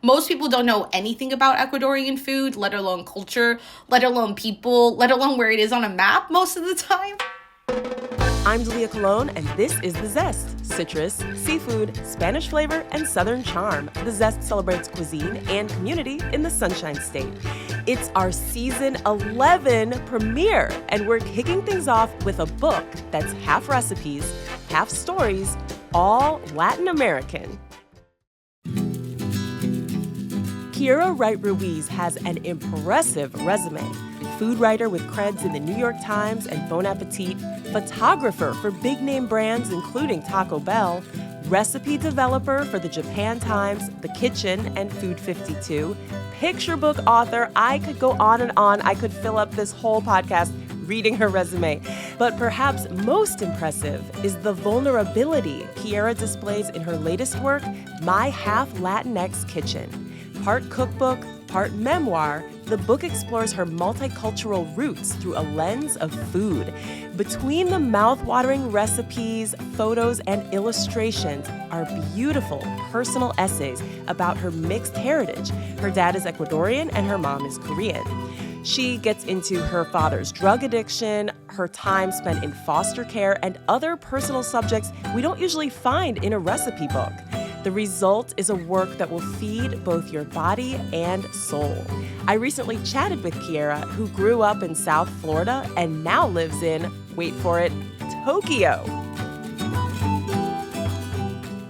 Most people don't know anything about Ecuadorian food, let alone culture, let alone people, let alone where it is on a map most of the time. I'm Dalia Colon, and this is The Zest. Citrus, seafood, Spanish flavor, and Southern charm. The Zest celebrates cuisine and community in the Sunshine State. It's our season 11 premiere, and we're kicking things off with a book that's half recipes, half stories, all Latin American. Kiera Wright-Ruiz has an impressive resume. Food writer with creds in the New York Times and Bon Appétit, photographer for big-name brands including Taco Bell, recipe developer for the Japan Times, the Kitchn and Food52, picture book author. I could go on and on. I could fill up this whole podcast reading her resume. But perhaps most impressive is the vulnerability Kiera displays in her latest work, My Half Latinx Kitchen. Part cookbook, part memoir, the book explores her multicultural roots through a lens of food. Between the mouthwatering recipes, photos, and illustrations are beautiful personal essays about her mixed heritage. Her dad is Ecuadorian and her mom is Korean. She gets into her father's drug addiction, her time spent in foster care, and other personal subjects we don't usually find in a recipe book. The result is a work that will feed both your body and soul. I recently chatted with Kiera, who grew up in South Florida and now lives in, wait for it, Tokyo.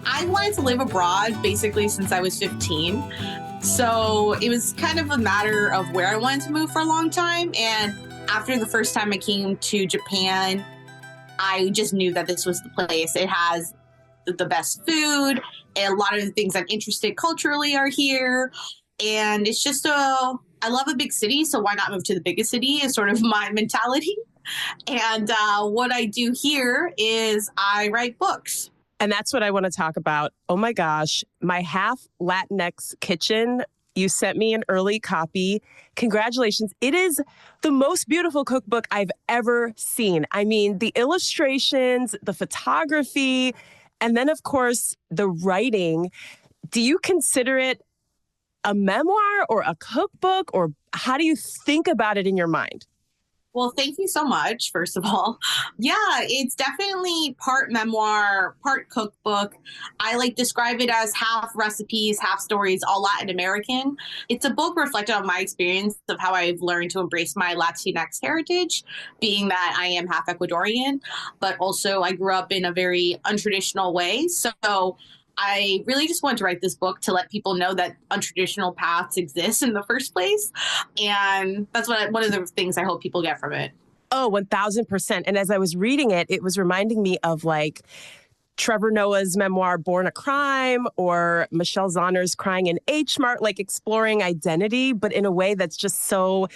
I wanted to live abroad basically since I was 15. So it was kind of a matter of where I wanted to move for a long time. And after the first time I came to Japan, I just knew that this was the place. It has the best food, and a lot of the things I'm interested culturally are here. And it's just I love a big city, so why not move to the biggest city is sort of my mentality. And what I do here is I write books. And that's what I want to talk about. Oh my gosh, My Half Latinx Kitchen. You sent me an early copy. Congratulations. It is the most beautiful cookbook I've ever seen. I mean, the illustrations, the photography, and then, of course, the writing. Do you consider it a memoir or a cookbook, or how do you think about it in your mind? Well, thank you so much, first of all. Yeah, it's definitely part memoir, part cookbook. I describe it as half recipes, half stories, all Latin American. It's a book reflecting on my experience of how I've learned to embrace my Latinx heritage, being that I am half Ecuadorian, but also I grew up in a very untraditional way. So I really just wanted to write this book to let people know that untraditional paths exist in the first place. And that's one of the things I hope people get from it. Oh, 1000%. And as I was reading it, it was reminding me of Trevor Noah's memoir, Born a Crime, or Michelle Zauner's Crying in H Mart, exploring identity, but in a way that's just so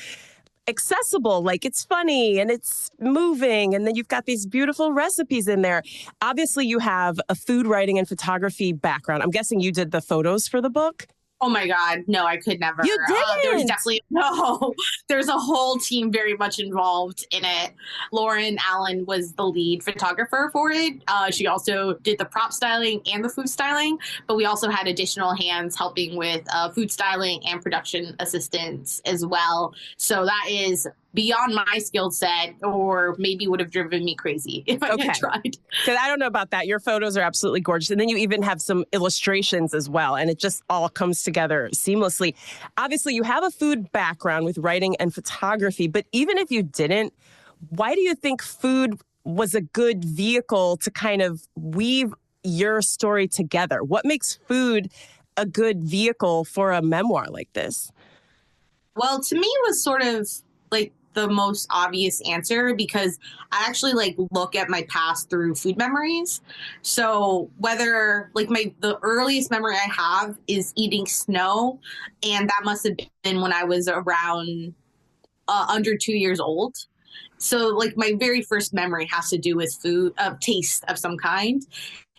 accessible. It's funny and it's moving. And then you've got these beautiful recipes in there. Obviously, you have a food writing and photography background. I'm guessing you did the photos for the book. Oh my God. No, I could never. You didn't? There's a whole team very much involved in it. Lauren Allen was the lead photographer for it. She also did the prop styling and the food styling, but we also had additional hands helping with food styling and production assistants as well. So that is beyond my skill set, or maybe would have driven me crazy if I had tried. Because I don't know about that. Your photos are absolutely gorgeous. And then you even have some illustrations as well. And it just all comes together seamlessly. Obviously, you have a food background with writing and photography. But even if you didn't, why do you think food was a good vehicle to kind of weave your story together? What makes food a good vehicle for a memoir like this? Well, to me, it was sort of the most obvious answer, because I actually look at my past through food memories. So whether the earliest memory I have is eating snow, and that must have been when I was around under 2 years old. So my very first memory has to do with food, taste of some kind.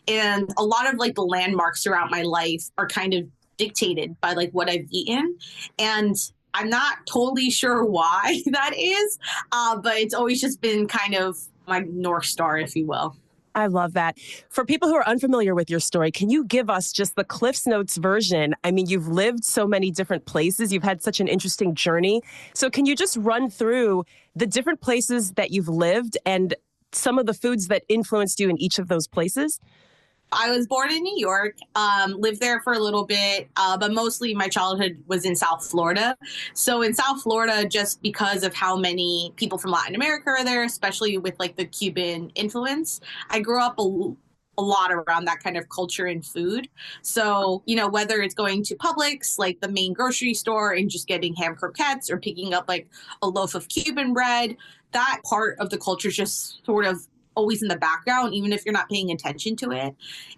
And a lot of the landmarks throughout my life are kind of dictated by what I've eaten. And I'm not totally sure why that is, but it's always just been kind of my North Star, if you will. I love that. For people who are unfamiliar with your story, can you give us just the Cliff's Notes version? I mean, you've lived so many different places. You've had such an interesting journey. So can you just run through the different places that you've lived and some of the foods that influenced you in each of those places? I was born in New York, lived there for a little bit, but mostly my childhood was in South Florida. So in South Florida, just because of how many people from Latin America are there, especially with like the Cuban influence, I grew up a lot around that kind of culture and food. So, whether it's going to Publix, like the main grocery store, and just getting ham croquettes or picking up like a loaf of Cuban bread, that part of the culture is just sort of always in the background, even if you're not paying attention to it.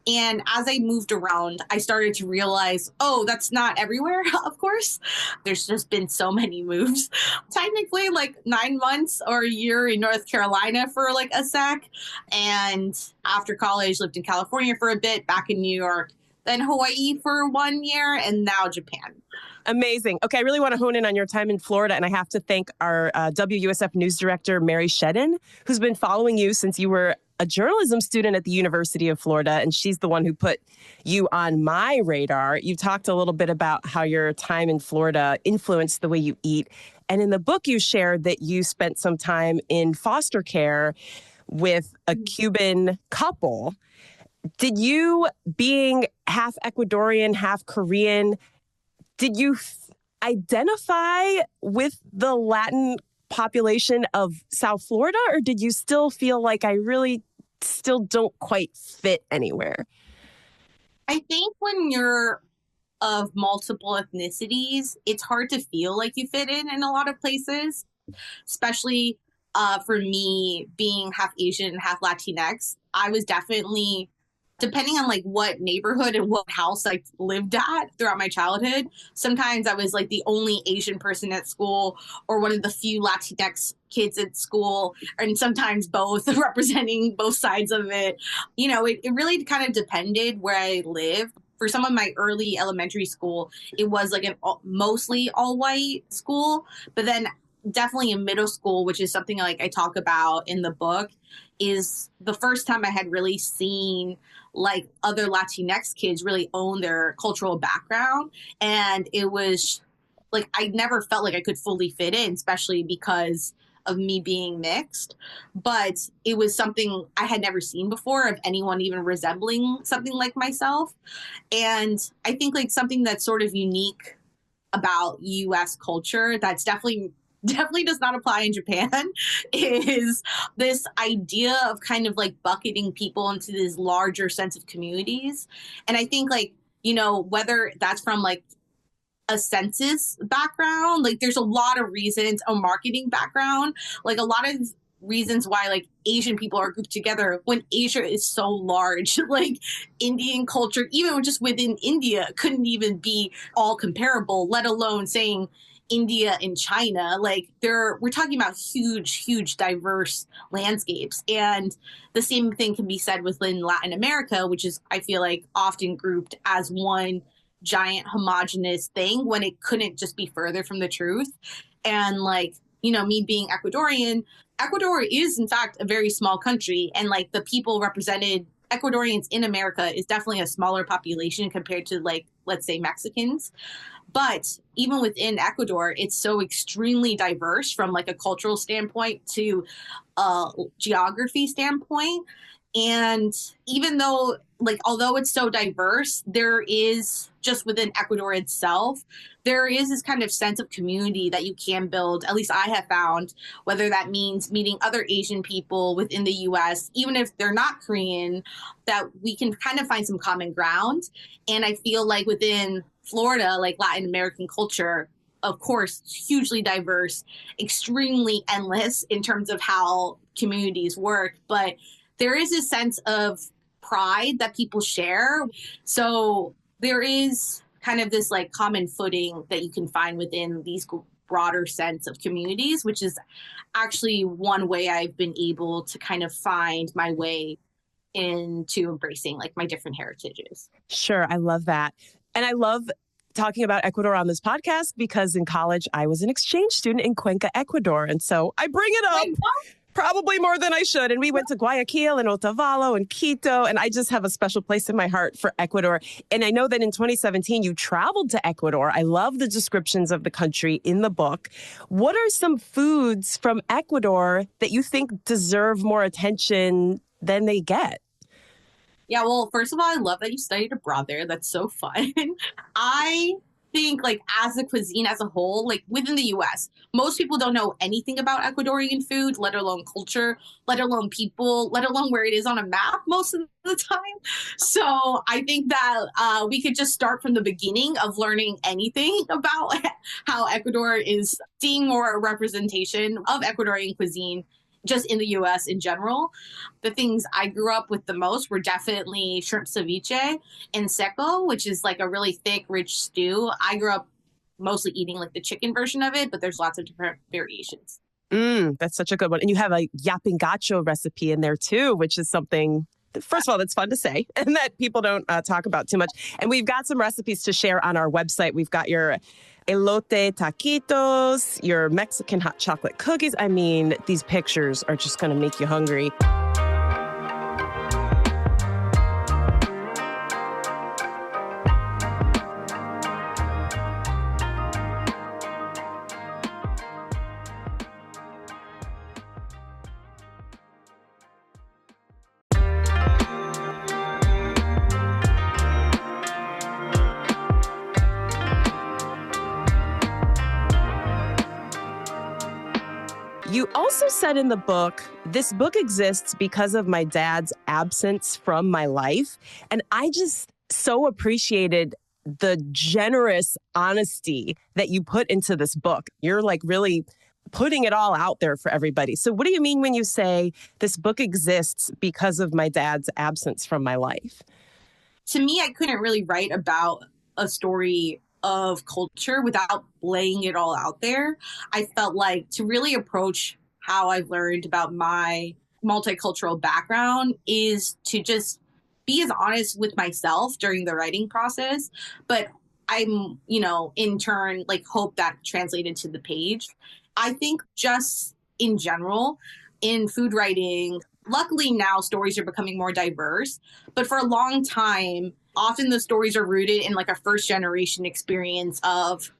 And as I moved around, I started to realize, oh, that's not everywhere, of course. There's just been so many moves. Technically, like 9 months or a year in North Carolina for like a sec. And after college, lived in California for a bit, back in New York, then Hawaii for 1 year, and now Japan. Amazing. Okay, I really want to hone in on your time in Florida, and I have to thank our WUSF news director, Mary Shedden, who's been following you since you were a journalism student at the University of Florida, and she's the one who put you on my radar. You talked a little bit about how your time in Florida influenced the way you eat, and in the book you shared that you spent some time in foster care with a Cuban couple. Did you, being half Ecuadorian, half Korean, did you identify with the Latin population of South Florida, or did you still feel like I really still don't quite fit anywhere? I think when you're of multiple ethnicities, it's hard to feel like you fit in a lot of places, especially for me being half Asian and half Latinx. I was definitely, depending on like what neighborhood and what house I lived at throughout my childhood, sometimes I was like the only Asian person at school or one of the few Latinx kids at school, and sometimes both, representing both sides of it. It really kind of depended where I lived. For some of my early elementary school, it was like mostly all white school, but then definitely in middle school, which is something like I talk about in the book, is the first time I had really seen like other Latinx kids really own their cultural background. And it was like, I never felt like I could fully fit in, especially because of me being mixed. But it was something I had never seen before of anyone even resembling something like myself. And I think like something that's sort of unique about US culture that's definitely does not apply in Japan is this idea of kind of like bucketing people into this larger sense of communities. And I think like, whether that's from like a census background, like there's a lot of reasons, a marketing background, like a lot of reasons why like Asian people are grouped together when Asia is so large. Like Indian culture, even just within India, couldn't even be all comparable, let alone saying India and China. Like we're talking about huge diverse landscapes. And the same thing can be said within Latin America, which is, I feel like, often grouped as one giant homogenous thing when it couldn't just be further from the truth. And like, me being Ecuadorian, Ecuador is in fact a very small country, and like the people represented, Ecuadorians in America, is definitely a smaller population compared to like, let's say, Mexicans. But even within Ecuador, it's so extremely diverse from like a cultural standpoint to a geography standpoint. And even though, like, although it's so diverse, there is, just within Ecuador itself, there is this kind of sense of community that you can build, at least I have found, whether that means meeting other Asian people within the US, even if they're not Korean, that we can kind of find some common ground. And I feel like within Florida, like Latin American culture, of course, hugely diverse, extremely endless in terms of how communities work, but there is a sense of pride that people share. So there is kind of this like common footing that you can find within these broader sense of communities, which is actually one way I've been able to kind of find my way into embracing like my different heritages. Sure. I love that. And I love talking about Ecuador on this podcast because in college, I was an exchange student in Cuenca, Ecuador. And so I bring it up Probably more than I should. And we went to Guayaquil and Otavalo and Quito. And I just have a special place in my heart for Ecuador. And I know that in 2017, you traveled to Ecuador. I love the descriptions of the country in the book. What are some foods from Ecuador that you think deserve more attention than they get? Yeah, well, first of all, I love that you studied abroad there. That's so fun. I think like as a cuisine as a whole, like within the US, most people don't know anything about Ecuadorian food, let alone culture, let alone people, let alone where it is on a map most of the time. So I think that we could just start from the beginning of learning anything about how Ecuador is seeing more representation of Ecuadorian cuisine just in the US in general. The things I grew up with the most were definitely shrimp ceviche and seco, which is like a really thick, rich stew. I grew up mostly eating like the chicken version of it, but there's lots of different variations. That's such a good one. And you have a yapingacho recipe in there too, which is something, first of all, that's fun to say and that people don't talk about too much. And we've got some recipes to share on our website. We've got your elote taquitos, your Mexican hot chocolate cookies. I mean, these pictures are just going to make you hungry. You also said in the book, this book exists because of my dad's absence from my life. And I just so appreciated the generous honesty that you put into this book. You're like really putting it all out there for everybody. So what do you mean when you say this book exists because of my dad's absence from my life? To me, I couldn't really write about a story of culture without laying it all out there. I felt like to really approach how I've learned about my multicultural background is to just be as honest with myself during the writing process. But I'm, in turn, like hope that translated to the page. I think just in general, in food writing, luckily now stories are becoming more diverse. But for a long time, often the stories are rooted in like a first generation experience of,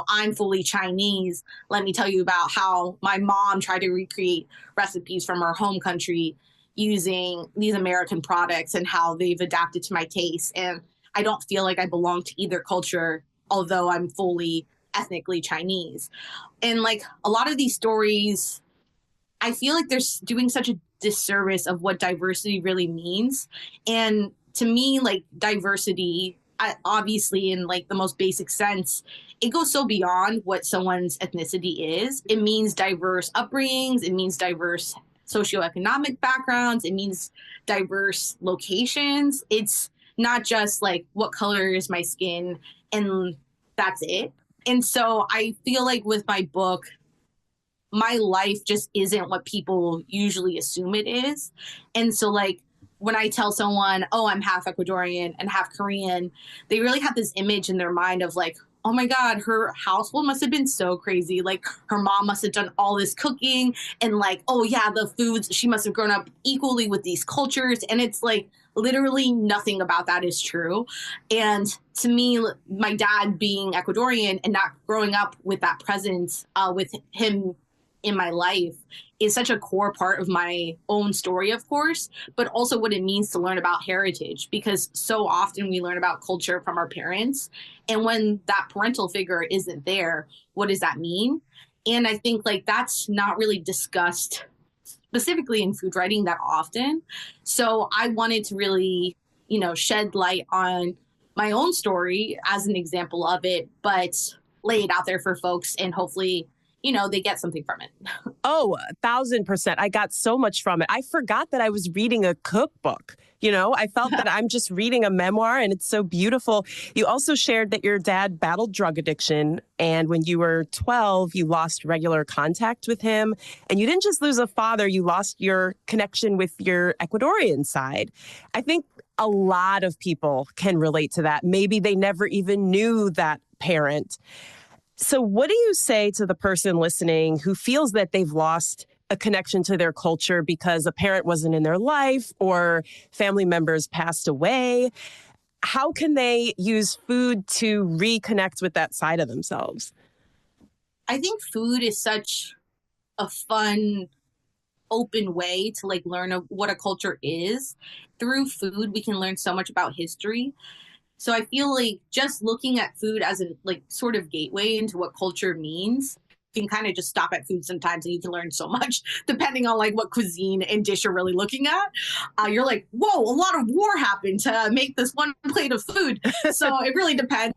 I'm fully Chinese. Let me tell you about how my mom tried to recreate recipes from her home country using these American products and how they've adapted to my taste. And I don't feel like I belong to either culture, although I'm fully ethnically Chinese. And like a lot of these stories, I feel like they're doing such a disservice of what diversity really means. And to me, like diversity, obviously in like the most basic sense, it goes so beyond what someone's ethnicity is. It means diverse upbringings. It means diverse socioeconomic backgrounds. It means diverse locations. It's not just like what color is my skin and that's it. And so I feel like with my book, my life just isn't what people usually assume it is. And so like when I tell someone, oh, I'm half Ecuadorian and half Korean, they really have this image in their mind of like, oh my God, her household must have been so crazy. Like her mom must have done all this cooking and like, oh yeah, the foods, she must have grown up equally with these cultures. And it's like literally nothing about that is true. And to me, my dad being Ecuadorian and not growing up with that presence with him in my life is such a core part of my own story, of course, but also what it means to learn about heritage, because so often we learn about culture from our parents. And when that parental figure isn't there, what does that mean? And I think like that's not really discussed specifically in food writing that often. So I wanted to really, shed light on my own story as an example of it, but lay it out there for folks and hopefully they get something from it. Oh, 1,000%. I got so much from it. I forgot that I was reading a cookbook. I felt that I'm just reading a memoir and it's so beautiful. You also shared that your dad battled drug addiction. And when you were 12, you lost regular contact with him. And you didn't just lose a father, you lost your connection with your Ecuadorian side. I think a lot of people can relate to that. Maybe they never even knew that parent. So what do you say to the person listening who feels that they've lost a connection to their culture because a parent wasn't in their life or family members passed away. How can they use food to reconnect with that side of themselves? I think food is such a fun, open way to like learn what a culture is. Through food, we can learn so much about history. So I feel like just looking at food as a like sort of gateway into what culture means, you can kind of just stop at food sometimes and you can learn so much depending on like what cuisine and dish you're really looking at. You're like, whoa, a lot of war happened to make this one plate of food. So it really depends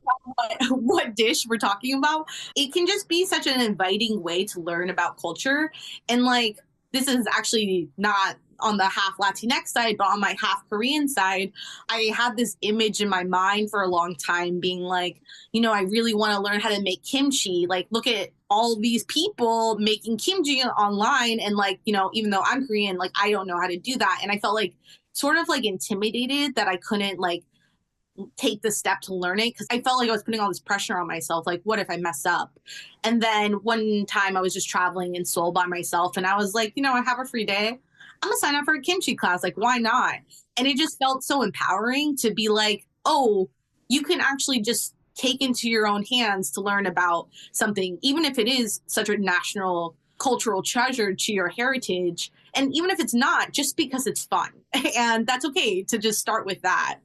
on what dish we're talking about. It can just be such an inviting way to learn about culture. And like, this is actually not on the half Latinx side, but on my half Korean side, I had this image in my mind for a long time being like, I really want to learn how to make kimchi. Like, look at all these people making kimchi online. And like, even though I'm Korean, like, I don't know how to do that. And I felt like sort of like intimidated that I couldn't like take the step to learn it because I felt like I was putting all this pressure on myself. Like, what if I mess up? And then one time I was just traveling in Seoul by myself and I was like, I have a free day. I'm gonna sign up for a kimchi class. Like, why not? And it just felt so empowering to be like, oh, you can actually just take into your own hands to learn about something, even if it is such a national cultural treasure to your heritage. And even if it's not, just because it's fun. And that's okay to just start with that.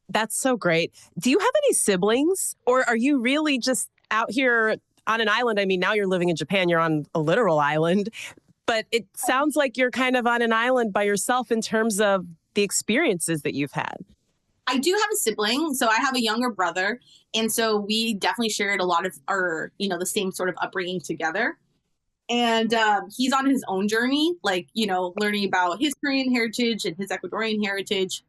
That's so great. Do you have any siblings or are you really just out here on an island? I mean, now you're living in Japan, you're on a literal island. But it sounds like you're kind of on an island by yourself in terms of the experiences that you've had. I do have a sibling. So I have a younger brother. And so we definitely shared a lot of our, the same sort of upbringing together. And he's on his own journey, like, learning about his Korean heritage and his Ecuadorian heritage.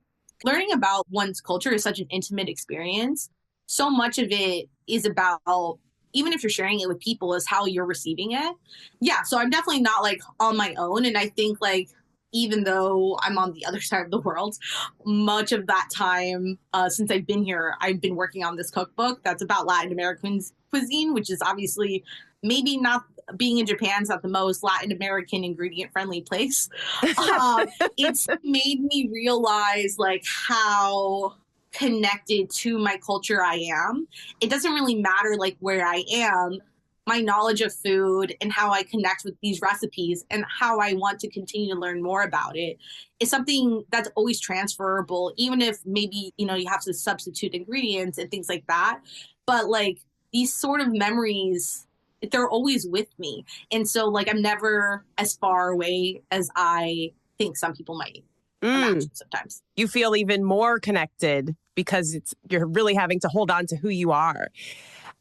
Learning about one's culture is such an intimate experience. So much of it is about, even if you're sharing it with people, is how you're receiving it. Yeah, so I'm definitely not like on my own. And I think like, even though I'm on the other side of the world, much of that time since I've been here, I've been working on this cookbook that's about Latin American cuisine, which is obviously maybe not, being in Japan is not the most Latin American ingredient friendly place. It's made me realize like how connected to my culture I am. It doesn't really matter like where I am. My knowledge of food and how I connect with these recipes and how I want to continue to learn more about it is something that's always transferable, even if maybe, you have to substitute ingredients and things like that. But like these sort of memories, they're always with me. And so like, I'm never as far away as I think some people might imagine sometimes. You feel even more connected because you're really having to hold on to who you are.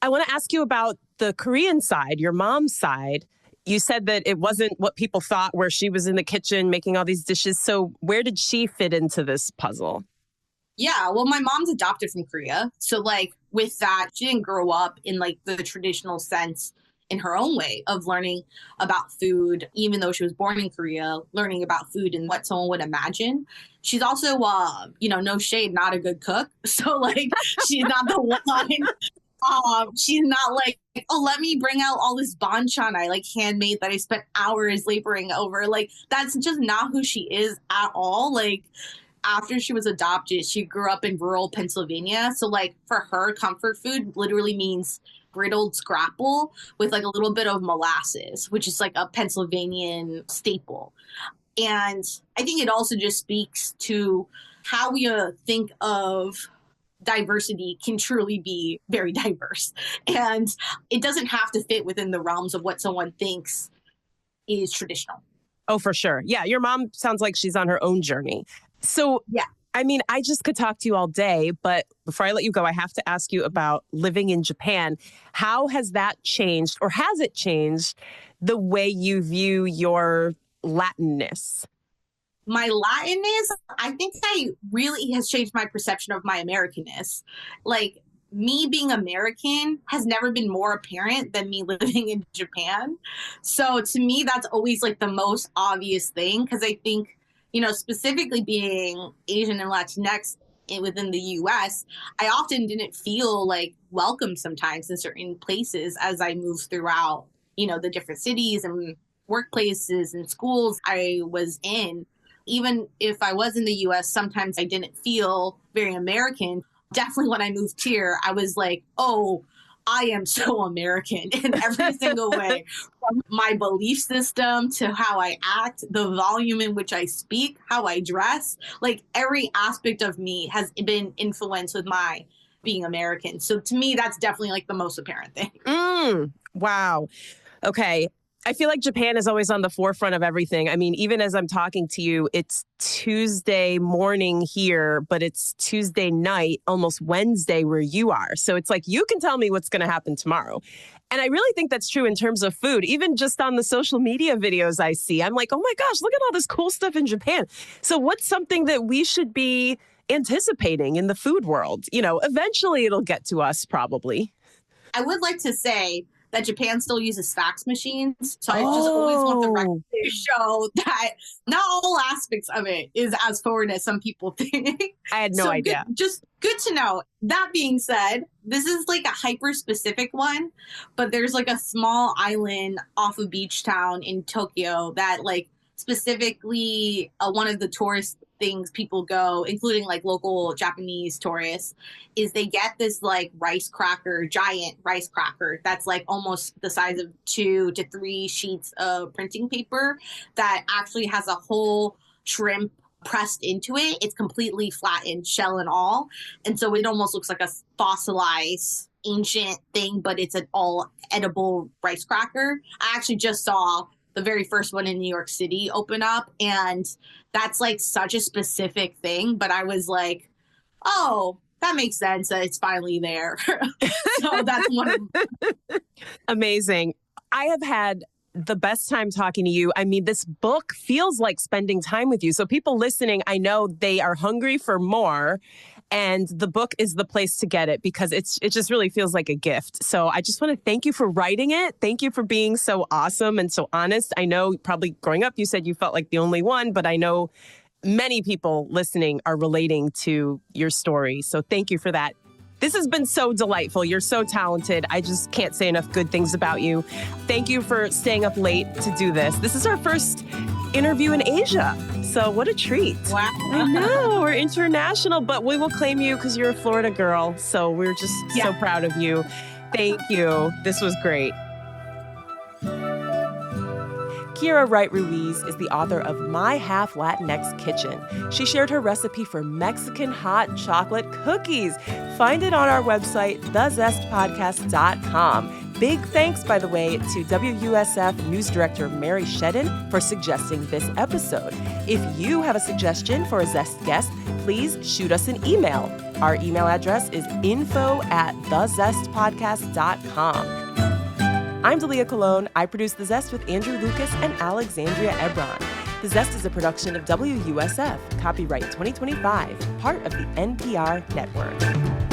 I want to ask you about the Korean side, your mom's side. You said that it wasn't what people thought, where she was in the kitchen making all these dishes. So where did she fit into this puzzle? Yeah, well, my mom's adopted from Korea. So like with that, she didn't grow up in like the traditional sense in her own way of learning about food, even though she was born in Korea, learning about food and what someone would imagine. She's also, no shade, not a good cook. So like, she's not the one. She's not like, oh, let me bring out all this banchan I like handmade that I spent hours laboring over. Like, that's just not who she is at all. Like, after she was adopted, she grew up in rural Pennsylvania. So like for her, comfort food literally means griddled scrapple with like a little bit of molasses, which is like a Pennsylvanian staple. And I think it also just speaks to how we think of diversity can truly be very diverse. And it doesn't have to fit within the realms of what someone thinks is traditional. Oh, for sure. Yeah, your mom sounds like she's on her own journey. So, yeah. I mean, I just could talk to you all day, but before I let you go, I have to ask you about living in Japan. How has that changed, or has it changed the way you view your Latinness? My Latinness, I think that really has changed my perception of my Americanness. Like, me being American has never been more apparent than me living in Japan. So to me, that's always like the most obvious thing, because I think, specifically being Asian and Latinx within the US, I often didn't feel like welcome sometimes in certain places as I moved throughout, the different cities and workplaces and schools I was in. Even if I was in the US, sometimes I didn't feel very American. Definitely when I moved here, I was like, oh, I am so American in every single way. From my belief system to how I act, the volume in which I speak, how I dress, like every aspect of me has been influenced with my being American. So to me, that's definitely like the most apparent thing. Wow. Okay. I feel like Japan is always on the forefront of everything. I mean, even as I'm talking to you, it's Tuesday morning here, but it's Tuesday night, almost Wednesday where you are. So it's like, you can tell me what's going to happen tomorrow. And I really think that's true in terms of food. Even just on the social media videos I see, I'm like, oh my gosh, look at all this cool stuff in Japan. So what's something that we should be anticipating in the food world? You know, eventually it'll get to us probably. I would like to say that Japan still uses fax machines. So I just always want the record to show that not all aspects of it is as forward as some people think. I had no idea. Good to know. That being said, this is like a hyper specific one, but there's like a small island off of beach town in Tokyo that like specifically one of the tourist things people go, including like local Japanese tourists, is they get this like giant rice cracker that's like almost the size of 2 to 3 sheets of printing paper that actually has a whole shrimp pressed into it. It's completely flattened, shell and all. And so it almost looks like a fossilized ancient thing, but it's an all edible rice cracker. I actually just saw the very first one in New York City open up, and that's like such a specific thing, but I was like, oh, that makes sense that it's finally there. So that's one of them. Amazing. I have had the best time talking to you. I mean, this book feels like spending time with you. So people listening, I know they are hungry for more. And the book is the place to get it because it just really feels like a gift. So I just want to thank you for writing it. Thank you for being so awesome and so honest. I know probably growing up, you said you felt like the only one, but I know many people listening are relating to your story. So thank you for that. This has been so delightful. You're so talented. I just can't say enough good things about you. Thank you for staying up late to do this. This is our first interview in Asia. So what a treat. Wow. I know, we're international, but we will claim you because you're a Florida girl. So we're just so proud of you. Thank you. This was great. Kiera Wright-Ruiz is the author of My Half Latinx Kitchen. She shared her recipe for Mexican hot chocolate cookies. Find it on our website, thezestpodcast.com. Big thanks, by the way, to WUSF News Director Mary Shedden for suggesting this episode. If you have a suggestion for a Zest guest, please shoot us an email. Our email address is info@thezestpodcast.com. I'm Dalia Colon. I produce The Zest with Andrew Lucas and Alexandria Ebron. The Zest is a production of WUSF, copyright 2025, part of the NPR network.